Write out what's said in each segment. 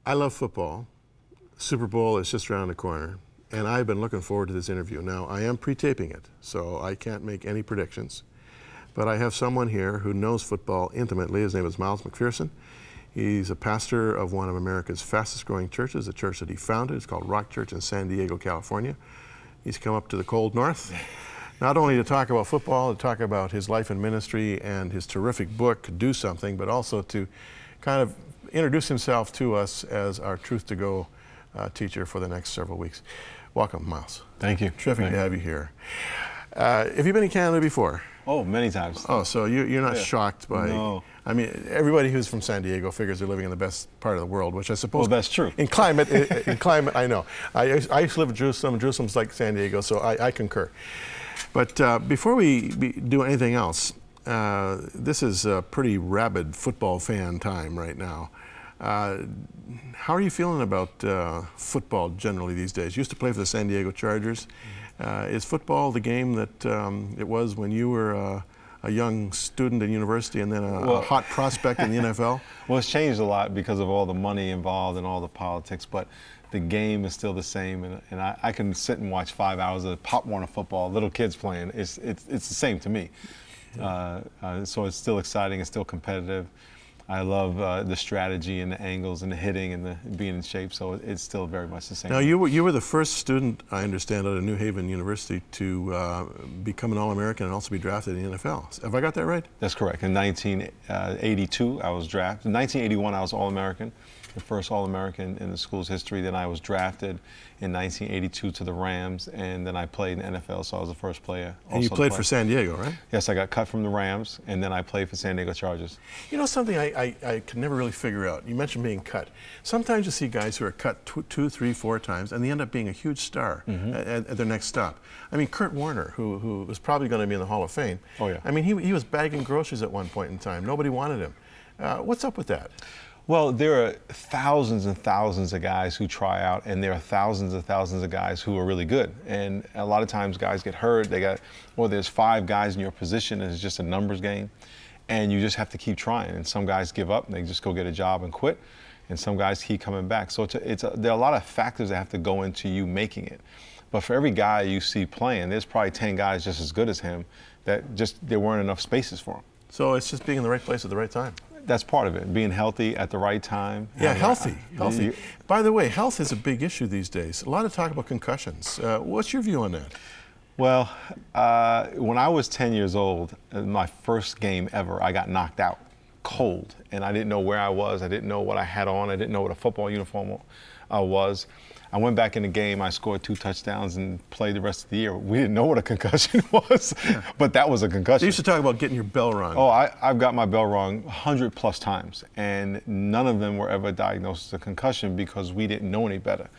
I love football. Super Bowl is just around the corner, and I've been looking forward to this interview. Now, I am pre-taping it, so I can't make any predictions, but I have someone here who knows football intimately. His name is McPherson. He's a pastor of one of America's fastest growing churches, a church that he founded. It's called Rock Church in San Diego, California. He's come up to the cold north, not only to talk about football, to talk about his life and ministry and his terrific book, Do Something, but also to kind of introduce himself to us as our Truth to Go teacher for the next several weeks. Welcome, Miles. Thank you. Terrific to have you here. Have you been in Canada before? Oh, many times. Oh, so you're not shocked by... No. I mean, everybody who's from San Diego figures they're living in the best part of the world, which I suppose... Well, that's true. In climate, I know. I used to live in Jerusalem. Jerusalem's like San Diego, so I concur. But before we do anything else, this is a pretty rabid football fan time right now. How are you feeling about football generally these days? You used to play for the San Diego Chargers. Is football the game that it was when you were a young student in university and then a hot prospect in the NFL? Well, it's changed a lot because of all the money involved and all the politics, but the game is still the same, and I can sit and watch 5 hours of Pop Warner football, little kids playing. It's the same to me. So it's still exciting, it's still competitive. I love the strategy and the angles and the hitting and the being in shape, so it's still very much the same. Now, you were the first student, I understand, at New Haven University to become an All-American and also be drafted in the NFL. Have I got that right? That's correct. In 1982, I was drafted. In 1981, I was All-American, the first All-American in the school's history. Then I was drafted in 1982 to the Rams, and then I played in the NFL, so I was the first player. And you played for San Diego, right? Yes, I got cut from the Rams, and then I played for San Diego Chargers. You know something I could never really figure out? You mentioned being cut. Sometimes you see guys who are cut two, three, four times, and they end up being a huge star at their next stop. I mean, Kurt Warner, who was probably going to be in the Hall of Fame. Oh, yeah. I mean, he was bagging groceries at one point in time. Nobody wanted him. What's up with that? Well, there are thousands and thousands of guys who try out, and there are thousands and thousands of guys who are really good. And a lot of times guys get hurt. There's 5 guys in your position, and it's just a numbers game. And you just have to keep trying. And some guys give up, and they just go get a job and quit. And some guys keep coming back. So there are a lot of factors that have to go into you making it. But for every guy you see playing, there's probably 10 guys just as good as him that there weren't enough spaces for him. So it's just being in the right place at the right time. That's part of it, being healthy at the right time. Yeah, healthy. By the way, health is a big issue these days. A lot of talk about concussions. What's your view on that? Well, when I was 10 years old, my first game ever, I got knocked out cold, and I didn't know where I was. I didn't know what I had on. I didn't know what a football uniform was. I went back in the game. I scored 2 touchdowns and played the rest of the year. We didn't know what a concussion was, but that was a concussion. They used to talk about getting your bell rung. Oh, I've got my bell rung 100+ times, and none of them were ever diagnosed as a concussion because we didn't know any better.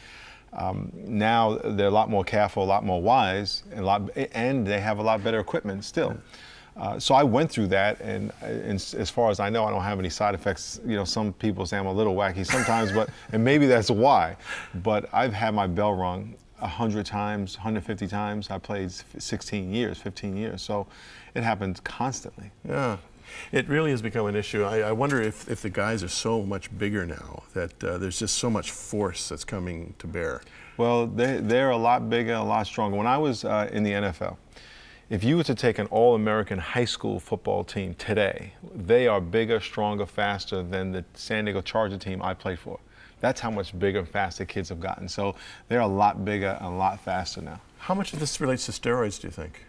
Now they're a lot more careful, a lot more wise, and they have a lot better equipment still. So I went through that, and as far as I know, I don't have any side effects. You know, some people say I'm a little wacky sometimes, and maybe that's why. But I've had my bell rung 100 times, 150 times. I played 15 years, so it happens constantly. Yeah. It really has become an issue. I wonder if the guys are so much bigger now that there's just so much force that's coming to bear. Well, they're a lot bigger, a lot stronger. When I was in the NFL, if you were to take an All-American high school football team today, they are bigger, stronger, faster than the San Diego Charger team I played for. That's how much bigger and faster kids have gotten. So they're a lot bigger and a lot faster now. How much of this relates to steroids, do you think?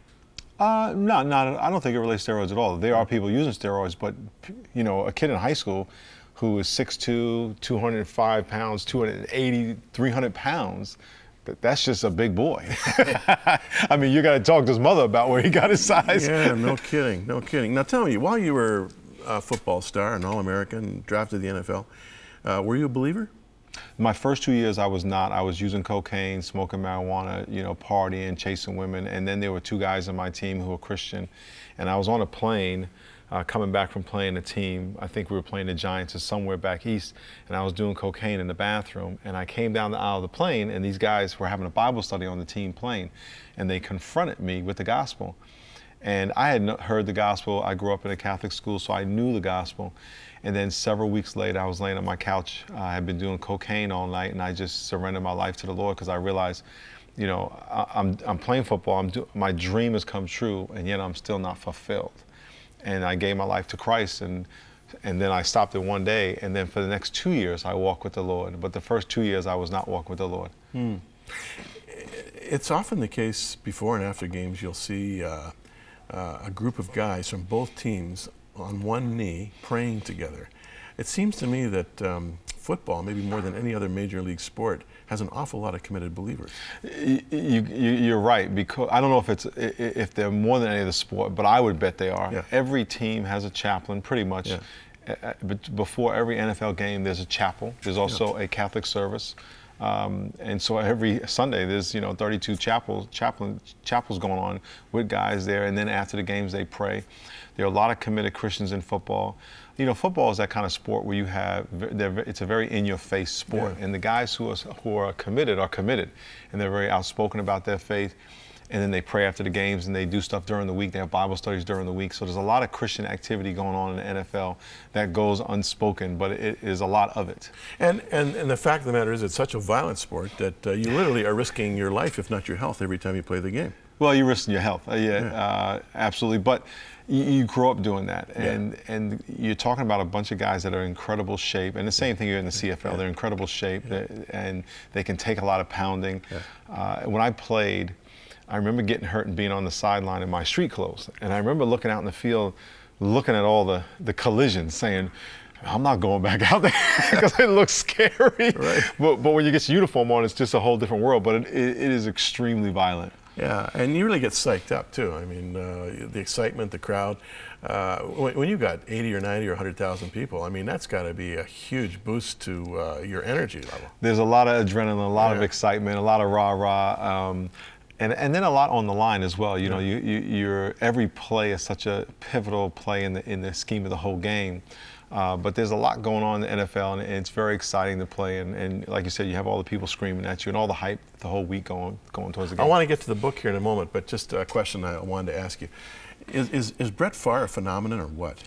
No, I don't think it relates to steroids at all. There are people using steroids, but you know, a kid in high school who is 6'2", 205 pounds, 280, 300 pounds, that's just a big boy. I mean, you got to talk to his mother about where he got his size. Yeah, no kidding, no kidding. Now tell me, while you were a football star, an All-American, drafted the NFL, were you a believer? My first 2 years, I was not. I was using cocaine, smoking marijuana, you know, partying, chasing women. And then there were 2 guys on my team who were Christian. And I was on a plane coming back from playing a team. I think we were playing the Giants or somewhere back east. And I was doing cocaine in the bathroom. And I came down the aisle of the plane, and these guys were having a Bible study on the team plane. And they confronted me with the gospel. And I had heard the gospel. I grew up in a Catholic school, so I knew the gospel. And then several weeks later, I was laying on my couch. I had been doing cocaine all night, and I just surrendered my life to the Lord because I realized, you know, I'm playing football. My dream has come true, and yet I'm still not fulfilled. And I gave my life to Christ, and then I stopped it one day, and then for the next 2 years, I walked with the Lord. But the first 2 years, I was not walking with the Lord. It's often the case before and after games, you'll see a group of guys from both teams on one knee praying together. It seems to me that football, maybe more than any other major league sport, has an awful lot of committed believers. You're right, because I don't know if they're more than any other sport, but I would bet they are. Yeah. Every team has a chaplain, pretty much. Yeah. But before every NFL game, there's a chapel. There's also a Catholic service. And so every Sunday there's 32 chapels going on with guys there, and then after the games they pray. There are a lot of committed Christians in football. Football is that kind of sport where it's a very in-your-face sport, and the guys who are committed, and they're very outspoken about their faith. And then they pray after the games, and they do stuff during the week. They have Bible studies during the week. So there's a lot of Christian activity going on in the NFL that goes unspoken, but it is a lot of it. And the fact of the matter is, it's such a violent sport that you literally are risking your life, if not your health, every time you play the game. Well, you're risking your health, absolutely. But you grow up doing that, and you're talking about a bunch of guys that are in incredible shape. And the same thing here in the CFL, they're in incredible shape, and they can take a lot of pounding. When I played, I remember getting hurt and being on the sideline in my street clothes. And I remember looking out in the field, looking at all the collisions, saying, I'm not going back out there because it looks scary. Right. But when you get your uniform on, it's just a whole different world. But it is extremely violent. Yeah, and you really get psyched up too. I mean, the excitement, the crowd. When you've got 80 or 90 or 100,000 people, I mean, that's got to be a huge boost to your energy level. There's a lot of adrenaline, a lot of excitement, a lot of rah-rah. And then a lot on the line as well. Your every play is such a pivotal play in the scheme of the whole game. But there's a lot going on in the NFL, and it's very exciting to play. And like you said, you have all the people screaming at you and all the hype the whole week going towards the game. I want to get to the book here in a moment, but just a question I wanted to ask you. Is Brett Favre a phenomenon or what?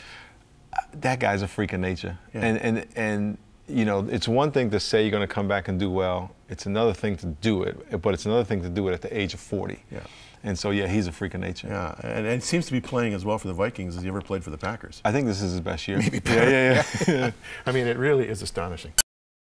That guy's a freak of nature. Yeah. And it's one thing to say you're going to come back and do well. It's another thing to do it, but it's another thing to do it at the age of 40. Yeah. And so, he's a freak of nature. Yeah, and he seems to be playing as well for the Vikings as he ever played for the Packers. I think this is his best year. Maybe better. Yeah. I mean, it really is astonishing.